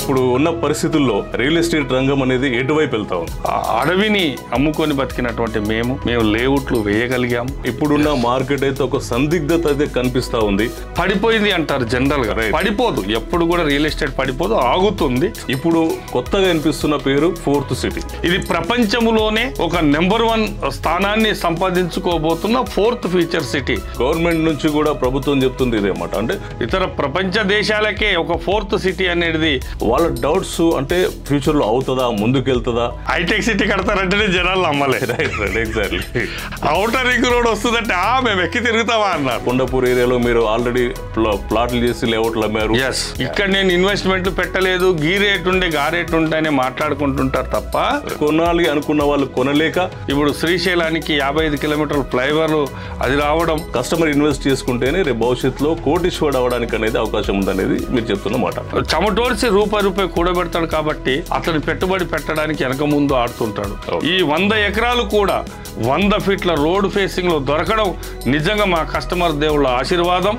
ఇప్పుడు ఉన్న పరిస్థితుల్లో రియల్ ఎస్టేట్ రంగం అనేది ఎటువైపు వెళ్తా ఉంది? అడవిని అమ్ముకొని బతికినటువంటి మేము లేఅవుట్లు వేయగలిగాం. ఇప్పుడున్న మార్కెట్ అయితే ఒక సందిగ్ధత అయితే కనిపిస్తా ఉంది. పడిపోయింది అంటారు జనరల్ గా, పడిపోదు. ఎప్పుడు కూడా రియల్ ఎస్టేట్ పడిపోదు, ఆగుతుంది. ఇప్పుడు కొత్తగా అనిపిస్తున్న పేరు ఫోర్త్ సిటీ. ఇది ప్రపంచంలోనే ఒక నెంబర్ 1 స్థానాన్ని సంపాదించుకోబోతున్న 4th ఫీచర్ సిటీ. గవర్నమెంట్ నుంచి కూడా ప్రభుత్వం చెప్తుంది ఇదేమాట. అంటే ఇతర ప్రపంచ దేశాలకే ఒక 4th సిటీ అనేది వాళ్ళ డౌట్స్. అంటే ఫ్యూచర్ లో అవుతుందా, ముందుకెళ్తుందా? హైటెక్ సిటీ కడతారంటేనే జనాలు నమ్మలే. ఎగ్జాక్ట్లీ. ఔటర్ రింగ్ రోడ్ వస్తుందంటే మేము ఎక్కి తిరుగుతామా అన్నారు. కొండపూర్ ఏరియాలో మీరు ఆల్రెడీ ప్లాట్లు చేసి లేఅవుట్లు అమ్మారు. ఇక్కడ నేను ఇన్వెస్ట్మెంట్లు పెట్టలేదు, గీ రేట్ ఉండే గా రేట్ ఉంటాయని మాట్లాడుకుంటుంటారు తప్ప కొనాలి అనుకున్న వాళ్ళు కొనలేక ఇప్పుడు శ్రీశైలానికి 55 కిలోమీటర్ల ఫ్లైఓవర్ అది రావడం. కస్టమర్ ఇన్వెస్ట్ చేసుకుంటేనే రేపు భవిష్యత్తులో కోటీశ్వరుడు అవడానికి అనేది అవకాశం ఉందనేది మీరు చెప్తున్న మాట. చెమటోడిసి రూపాయి కూడబెడతాడు కాబట్టి అతని పెట్టుబడి పెట్టడానికి వెనక ముందు ఆడుతుంటాడు. ఈ 100 ఎకరాలు కూడా 100 ఫీట్ల రోడ్ ఫేసింగ్ లో దొరకడం నిజంగా మా కస్టమర్ దేవుళ్ళ ఆశీర్వాదం.